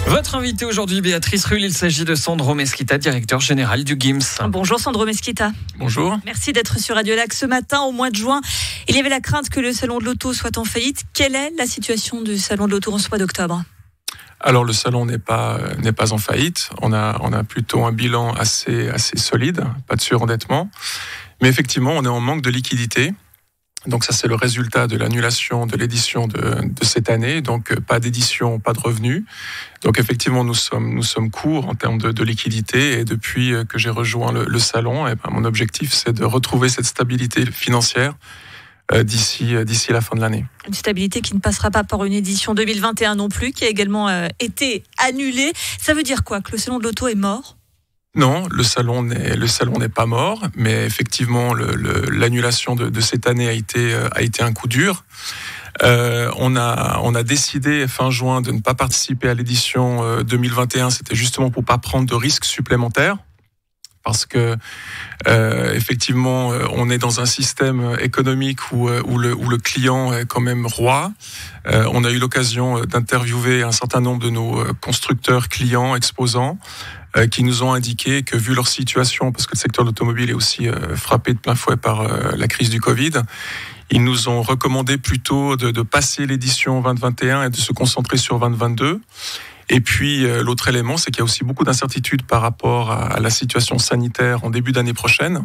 Votre invité aujourd'hui, Béatrice Rulle, il s'agit de Sandro Mesquita, directeur général du GIMS. Bonjour Sandro Mesquita. Bonjour. Merci d'être sur Radio Lac ce matin. Au mois de juin, il y avait la crainte que le salon de l'auto soit en faillite. Quelle est la situation du salon de l'auto en ce mois d'octobre ? Alors le salon n'est pas en faillite. On a plutôt un bilan assez solide, pas de surendettement. Mais effectivement, on est en manque de liquidité. Donc ça, c'est le résultat de l'annulation de l'édition de cette année. Donc pas d'édition, pas de revenus. Donc effectivement, nous sommes courts en termes de liquidité. Et depuis que j'ai rejoint le salon, mon objectif, c'est de retrouver cette stabilité financière d'ici la fin de l'année. Une stabilité qui ne passera pas par une édition 2021 non plus, qui a également été annulée. Ça veut dire quoi ? Que le salon de l'auto est mort ? Non, le salon n'est pas mort, mais effectivement l'annulation de cette année a été un coup dur. On a décidé fin juin de ne pas participer à l'édition 2021. C'était justement pour pas prendre de risques supplémentaires. Parce que effectivement, on est dans un système économique où le client est quand même roi. On a eu l'occasion d'interviewer un certain nombre de nos constructeurs, clients, exposants, qui nous ont indiqué que vu leur situation, parce que le secteur de l'automobile est aussi frappé de plein fouet par la crise du Covid, ils nous ont recommandé plutôt de passer l'édition 2021 et de se concentrer sur 2022. Et puis l'autre élément, c'est qu'il y a aussi beaucoup d'incertitudes par rapport à la situation sanitaire en début d'année prochaine.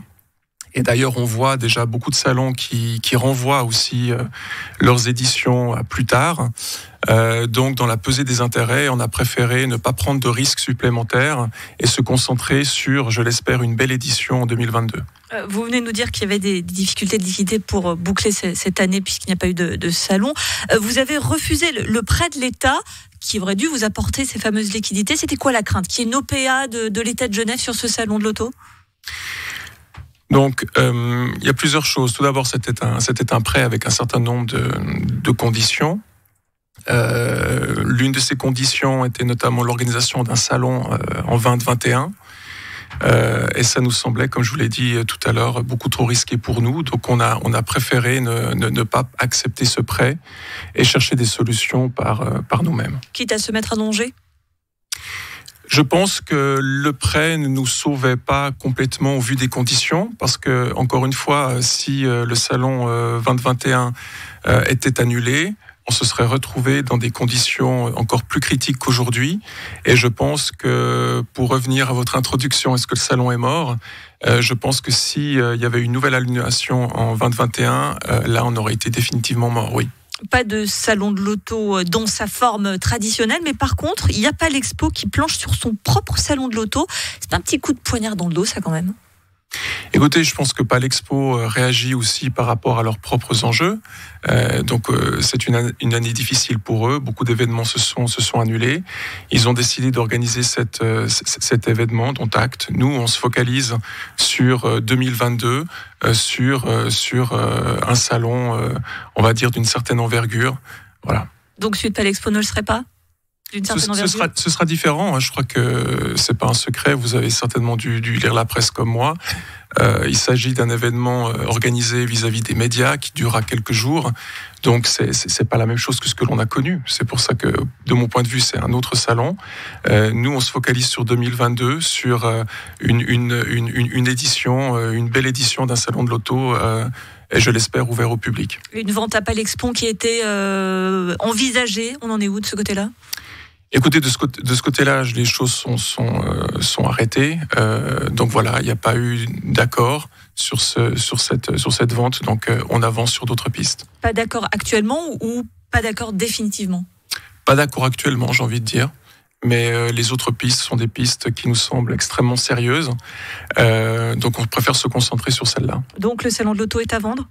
Et d'ailleurs, on voit déjà beaucoup de salons qui renvoient aussi leurs éditions à plus tard. Donc, dans la pesée des intérêts, on a préféré ne pas prendre de risques supplémentaires et se concentrer sur, je l'espère, une belle édition en 2022. Vous venez de nous dire qu'il y avait des difficultés de liquidité pour boucler cette année puisqu'il n'y a pas eu de salon. Vous avez refusé le prêt de l'État qui aurait dû vous apporter ces fameuses liquidités. C'était quoi la crainte ? Qu'il y ait une OPA de l'État de Genève sur ce salon de l'auto ? Donc, il y a plusieurs choses. Tout d'abord, c'était un prêt avec un certain nombre de conditions. L'une de ces conditions était notamment l'organisation d'un salon en 2021. Et ça nous semblait, comme je vous l'ai dit tout à l'heure, beaucoup trop risqué pour nous. Donc, on a préféré ne pas accepter ce prêt et chercher des solutions par nous-mêmes. Quitte à se mettre à danger ? Je pense que le prêt ne nous sauvait pas complètement au vu des conditions, parce que, encore une fois, si le salon 2021 était annulé, on se serait retrouvé dans des conditions encore plus critiques qu'aujourd'hui. Et je pense que, pour revenir à votre introduction, est-ce que le salon est mort ? Je pense que si il y avait une nouvelle annulation en 2021, là, on aurait été définitivement mort, oui. Pas de salon de l'auto dans sa forme traditionnelle, mais par contre, il n'y a pas l'Expo qui planche sur son propre salon de l'auto. C'est un petit coup de poignard dans le dos, ça, quand même. Écoutez, je pense que Palexpo réagit aussi par rapport à leurs propres enjeux. Donc, c'est une année difficile pour eux. Beaucoup d'événements se sont annulés. Ils ont décidé d'organiser cet événement, dont acte. Nous, on se focalise sur 2022, sur un salon, on va dire, d'une certaine envergure. Voilà. Donc, suite Palexpo ne le serait pas ? Ce sera différent. Je crois que c'est pas un secret. Vous avez certainement dû lire la presse comme moi. Il s'agit d'un événement organisé vis-à-vis des médias qui durera quelques jours. Donc c'est pas la même chose que ce que l'on a connu. C'est pour ça que, de mon point de vue, c'est un autre salon. Nous, on se focalise sur 2022, sur une édition, une belle édition d'un salon de l'auto. Et je l'espère ouvert au public. Une vente à Palexpo qui était envisagée. On en est où de ce côté-là ? Écoutez, de ce côté-là, les choses sont arrêtées. Donc voilà, il n'y a pas eu d'accord sur cette vente. Donc on avance sur d'autres pistes. Pas d'accord actuellement ou pas d'accord définitivement ? Pas d'accord actuellement, j'ai envie de dire. Mais les autres pistes sont des pistes qui nous semblent extrêmement sérieuses. Donc on préfère se concentrer sur celle-là. Donc le salon de l'auto est à vendre ?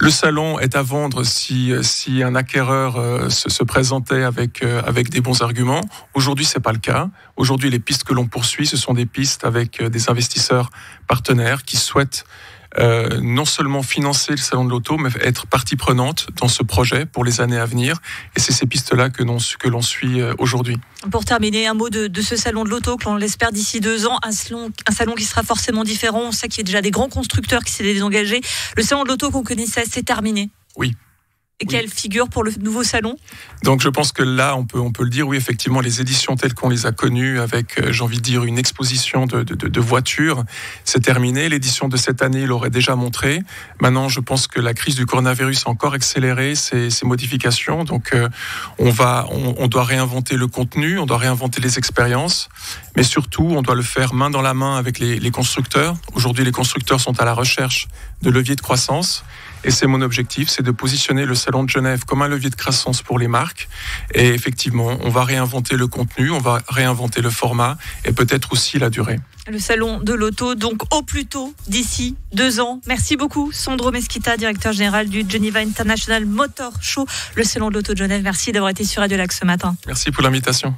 Le salon est à vendre si un acquéreur se présentait avec des bons arguments. Aujourd'hui, c'est pas le cas. Aujourd'hui, les pistes que l'on poursuit, ce sont des pistes avec des investisseurs partenaires qui souhaitent non seulement financer le salon de l'auto, mais être partie prenante dans ce projet pour les années à venir. Et c'est ces pistes-là que l'on suit aujourd'hui. Pour terminer, un mot de ce salon de l'auto, que l'on l'espère d'ici 2 ans, un salon qui sera forcément différent. On sait qu'il y a déjà des grands constructeurs qui s'est désengagés. Le salon de l'auto qu'on connaissait, c'est terminé. Oui. Et quelle figure pour le nouveau salon ? Donc je pense que là, on peut le dire, oui, effectivement, les éditions telles qu'on les a connues, avec, j'ai envie de dire, une exposition de voitures, c'est terminé. L'édition de cette année l'aurait déjà montré. Maintenant, je pense que la crise du coronavirus a encore accéléré ces modifications. Donc on doit réinventer le contenu, on doit réinventer les expériences, mais surtout, on doit le faire main dans la main avec les constructeurs. Aujourd'hui, les constructeurs sont à la recherche de leviers de croissance. Et c'est mon objectif, c'est de positionner le Salon de Genève comme un levier de croissance pour les marques. Et effectivement, on va réinventer le contenu, on va réinventer le format et peut-être aussi la durée. Le Salon de l'Auto, donc au plus tôt d'ici 2 ans. Merci beaucoup, Sandro Mesquita, directeur général du Geneva International Motor Show, le Salon de l'Auto de Genève. Merci d'avoir été sur Radio Lac ce matin. Merci pour l'invitation.